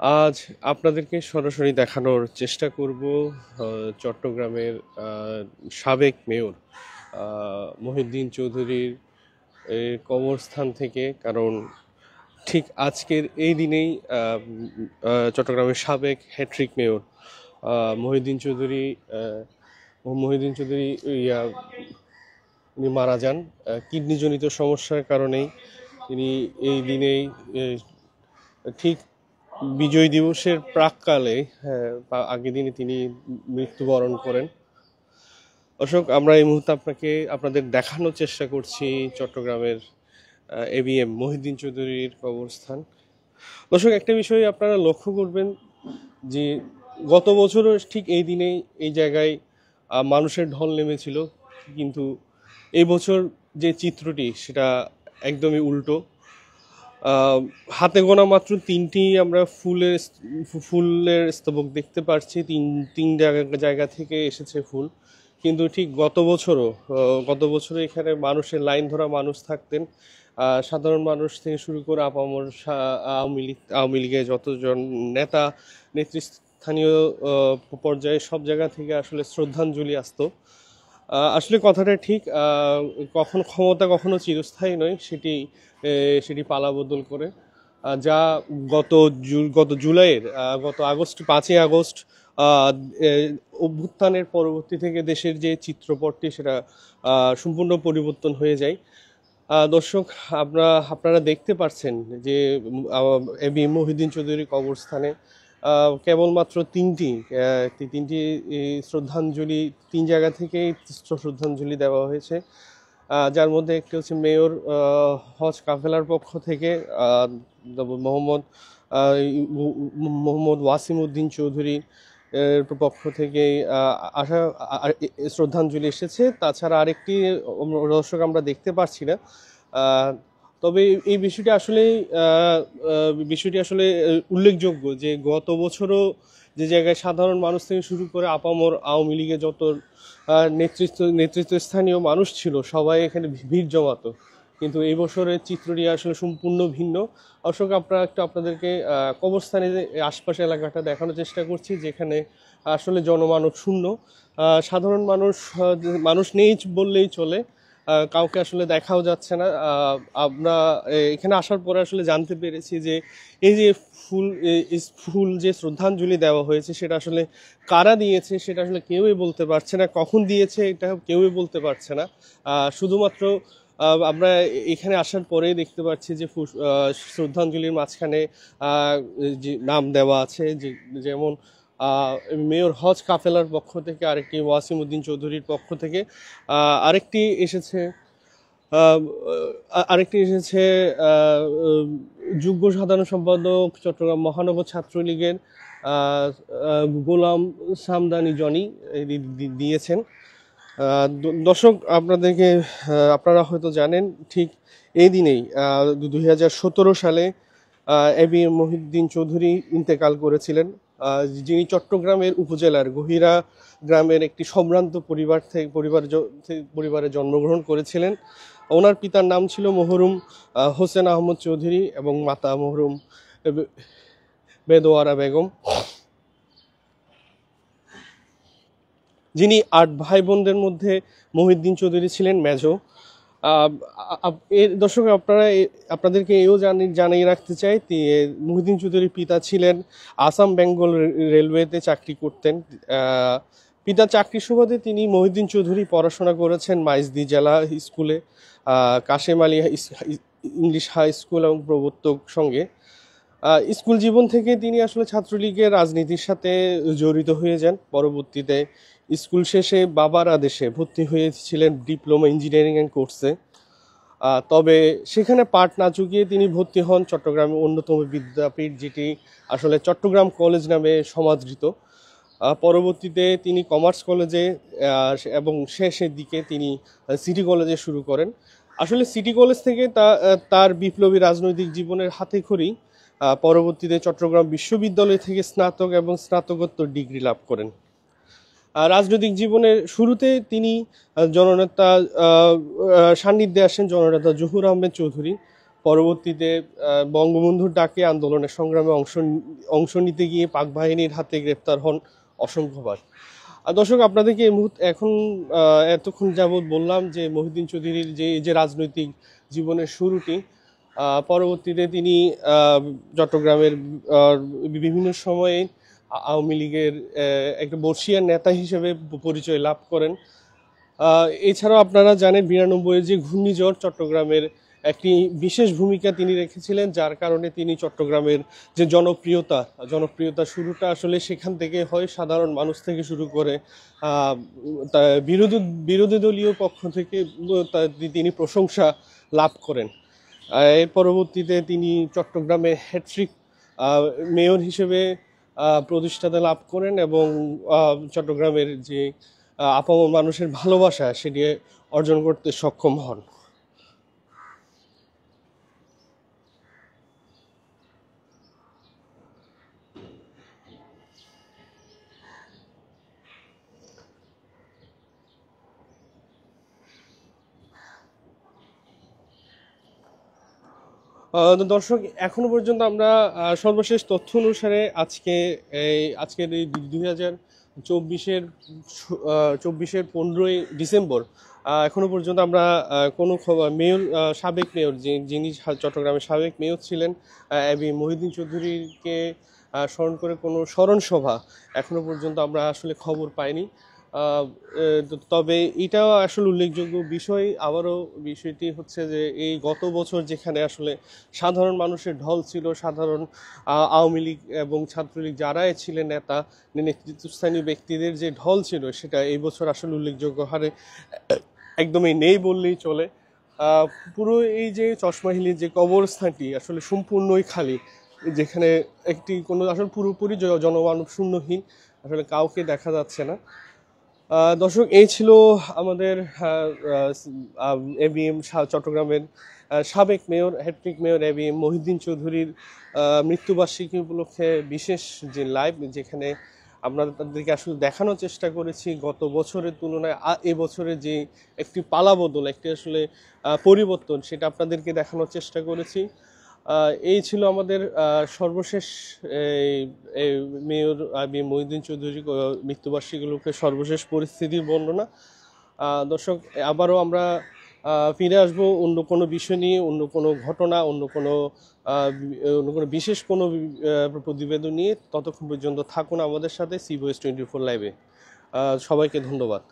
আজ আপনাদেরকে সরাসরি দেখানোর চেষ্টা করব চট্টগ্রামের সাবেক মেয়র মহিউদ্দিন চৌধুরীর কবরস্থান থেকে। কারণ ঠিক আজকের এই দিনেই চট্টগ্রামের সাবেক হ্যাট্রিক মেয়র মহিউদ্দিন চৌধুরী মহিউদ্দিন চৌধুরী উনি মারা যান কিডনিজনিত সমস্যার কারণেই। তিনি এই দিনেই ঠিক বিজয় দিবসের প্রাককালে আগের দিনে তিনি মৃত্যুবরণ করেন। দর্শক, আমরা এই মুহূর্তে আপনাদের দেখানোর চেষ্টা করছি চট্টগ্রামের এবিএম মহিউদ্দিন চৌধুরীর কবরস্থান। দর্শক, একটা বিষয় আপনারা লক্ষ্য করবেন যে গত বছরও ঠিক এই দিনেই এই জায়গায় মানুষের ঢল নেমেছিল, কিন্তু এই বছর যে চিত্রটি সেটা একদমই উল্টো। হাতে গোনা মাত্র তিনটি আমরা ফুলের স্তবক দেখতে পাচ্ছি। তিন জায়গা থেকে এসেছে ফুল, কিন্তু ঠিক গত বছরও এখানে মানুষের লাইন ধরা মানুষ থাকতেন। সাধারণ মানুষ থেকে শুরু করে আপামর আওয়ামী লীগের যতজন নেতা নেতৃস্থানীয় পর্যায়ে সব জায়গা থেকে আসলে শ্রদ্ধাঞ্জলি আসতো। আসলে কথাটা ঠিক, কখন ক্ষমতা কখনো চিরস্থায়ী নয়, সেটি পালাবদল করে। যা গত জুলাইয়ের 5ই আগস্ট অভ্যুত্থানের পরবর্তী থেকে দেশের যে চিত্রপটটি সেটা সম্পূর্ণ পরিবর্তন হয়ে যায়। দর্শক, আপনারা দেখতে পাচ্ছেন যে এবি মহিউদ্দিন চৌধুরী কবরস্থানে কেবলমাত্র তিনটি শ্রদ্ধাঞ্জলি, তিন জায়গা থেকেই শ্রদ্ধাঞ্জলি দেওয়া হয়েছে। যার মধ্যে একটি হচ্ছে মেয়র হজ কাফেলার পক্ষ থেকে মোহাম্মদ ওয়াসিম উদ্দিন চৌধুরী পক্ষ থেকে শ্রদ্ধাঞ্জলি এসেছে। তাছাড়া আরেকটি দর্শক আমরা দেখতে পাচ্ছি না। তবে এই বিষয়টি আসলে উল্লেখযোগ্য যে গত বছরও যে জায়গায় সাধারণ মানুষ থেকে শুরু করে আপামর আওয়ামী লীগের যত নেতৃত্বস্থানীয় মানুষ ছিল সবাই এখানে ভিড় জমাতো, কিন্তু এই বছরের চিত্রটি আসলে সম্পূর্ণ ভিন্ন। অবশ্য আপনাদেরকে কবরস্থানের আশপাশ এলাকাটা দেখানোর চেষ্টা করছি, যেখানে আসলে জনমানব শূন্য। সাধারণ মানুষ নেই বললেই চলে, কাউকে আসলে দেখাও যাচ্ছে না। আমরা এখানে আসার পরে আসলে জানতে পেরেছি যে এই যে ফুল যে শ্রদ্ধাঞ্জলি দেওয়া হয়েছে সেটা আসলে কারা দিয়েছে সেটা আসলে কেউই বলতে পারছে না, কখন দিয়েছে এটা কেউই বলতে পারছে না। শুধুমাত্র আমরা এখানে আসার পরেই দেখতে পাচ্ছি যে শ্রদ্ধাঞ্জলির মাঝখানে যে নাম দেওয়া আছে, যেমন মেয়র হজ কাফেলার পক্ষ থেকে, আরেকটি ওয়াসিম উদ্দিন চৌধুরীর পক্ষ থেকে, আরেকটি এসেছে যুগ্ম সাধারণ সম্পাদক চট্টগ্রাম মহানগর ছাত্রলীগের গোলাম সামদানি জনি দিয়েছেন। দর্শক, আপনারা হয়তো জানেন ঠিক এই দিনেই 2017 সালে এবি মহিউদ্দিন চৌধুরী ইন্তেকাল করেছিলেন, যিনি চট্টগ্রামের উপজেলার গহিরা গ্রামের একটি সম্ভ্রান্ত পরিবারে জন্মগ্রহণ করেছিলেন। ওনার পিতার নাম ছিল মহরুম হোসেন আহমদ চৌধুরী এবং মাতা মহরুম বেদোয়ারা বেগম, যিনি 8 ভাই বোনদের মধ্যে মহিউদ্দিন চৌধুরী ছিলেন মেজো। দর্শক, আপনাদেরকে এও জানিয়ে রাখতে চাই, মহিউদ্দিন চৌধুরীর পিতা ছিলেন আসাম বেঙ্গল রেলওয়েতে চাকরি করতেন। পিতার চাকরির সুবাদে তিনি মহিউদ্দিন চৌধুরী পড়াশোনা করেছেন মাইজদি জেলা স্কুলে, Kashem Ali English high school এবং প্রবর্তক সঙ্গে। স্কুল জীবন থেকে তিনি আসলে ছাত্রলীগের রাজনীতির সাথে জড়িত হয়ে যান। পরবর্তীতে স্কুল শেষে বাবার আদেশে ভর্তি হয়েছিলেন ডিপ্লোমা ইঞ্জিনিয়ারিং কোর্সে। তবে সেখানে পাঠ না চুকিয়ে তিনি ভর্তি হন চট্টগ্রামের অন্যতম বিদ্যাপীঠ, যেটি আসলে চট্টগ্রাম কলেজ নামে সমাদৃত। পরবর্তীতে তিনি কমার্স কলেজে এবং শেষের দিকে তিনি সিটি কলেজে শুরু করেন। আসলে সিটি কলেজ থেকে তার বিপ্লবী রাজনৈতিক জীবনের হাতেখড়ি পরবর্তীতে চট্টগ্রাম বিশ্ববিদ্যালয় থেকে স্নাতক এবং স্নাতকোত্তর ডিগ্রি লাভ করেন। রাজনৈতিক জীবনের শুরুতে তিনি জননেতা সান্নিধ্যে আসেন জননেতা জহুর আহমেদ চৌধুরী। পরবর্তীতে বঙ্গবন্ধুর ডাকে আন্দোলনের সংগ্রামে অংশ নিতে গিয়ে পাক বাহিনীর হাতে গ্রেপ্তার হন অসংখ্যবার। দর্শক, আপনাদেরকে এই মুহূর্তে এতক্ষণ যাবৎ বললাম যে মহিউদ্দিন চৌধুরীর যে রাজনৈতিক জীবনের শুরুটি, পরবর্তীতে তিনি চট্টগ্রামের বিভিন্ন সময়ে আওয়ামী লীগের একটা বর্ষিয়ান নেতা হিসেবে পরিচয় লাভ করেন। এছাড়াও আপনারা জানেন 92-এর যে ঘূর্ণিঝড় চট্টগ্রামের একটি বিশেষ ভূমিকা তিনি রেখেছিলেন, যার কারণে তিনি চট্টগ্রামের যে জনপ্রিয়তা শুরুটা আসলে সেখান থেকে হয়, সাধারণ মানুষ থেকে শুরু করে বিরোধী দলীয় পক্ষ থেকে তিনি প্রশংসা লাভ করেন। এর পরবর্তীতে তিনি চট্টগ্রামে হ্যাট্রিক মেয়র হিসেবে প্রতিষ্ঠাতা লাভ করেন এবং চট্টগ্রামের যে আপামর মানুষের ভালোবাসা সেটি অর্জন করতে সক্ষম হন। দর্শক, এখনো পর্যন্ত আমরা সর্বশেষ তথ্য অনুসারে আজকের এই 2024-এর 15ই ডিসেম্বর এখনো পর্যন্ত আমরা কোনো সাবেক মেয়র যিনি চট্টগ্রামের সাবেক মেয়র ছিলেন এবি মহিউদ্দিন চৌধুরীকে স্মরণ করে কোনো স্মরণ সভা এখনো পর্যন্ত আমরা আসলে খবর পাইনি। তবে এটাও আসলে উল্লেখযোগ্য বিষয়। আবারও বিষয়টি হচ্ছে যে এই গত বছর যেখানে আসলে সাধারণ মানুষের ঢল ছিল, সাধারণ আওয়ামী লীগ এবং ছাত্রলীগ যারাই ছিলেন নেতা নেতৃত্বস্থানীয় ব্যক্তিদের যে ঢল ছিল, সেটা এই বছর আসলে উল্লেখযোগ্য হারে একদমই নেই বললেই চলে। পুরো এই যে চশমাহিলির যে কবরস্থানটি আসলে সম্পূর্ণই খালি, যেখানে কোনো আসলে পুরোপুরি জনমানব শূন্যহীন, আসলে কাউকে দেখা যাচ্ছে না। দর্শক, এই ছিল আমাদের এবিএম চট্টগ্রামের সাবেক mayor, hat-trick mayor ABM Mohiuddin চৌধুরীর মৃত্যুবার্ষিকী উপলক্ষে বিশেষ যে লাইভ, যেখানে আপনাদেরকে আসলে দেখানোর চেষ্টা করেছি গত বছরের তুলনায় এবছরের যে একটি পালাবদল, একটি আসলে পরিবর্তন, সেটা আপনাদেরকে দেখানোর চেষ্টা করেছি। এই ছিল আমাদের সর্বশেষ মেয়র মহিউদ্দিন চৌধুরী মৃত্যুবার্ষিকীগুলোকে সর্বশেষ পরিস্থিতির বর্ণনা। দর্শক, আবারও আমরা ফিরে আসবো অন্য কোনো বিষয় নিয়ে, অন্য কোনো ঘটনা, অন্য কোনো বিশেষ কোনো প্রতিবেদন নিয়ে। ততক্ষণ পর্যন্ত থাকুন আমাদের সাথে সি ভয়েস 24 লাইভে। সবাইকে ধন্যবাদ।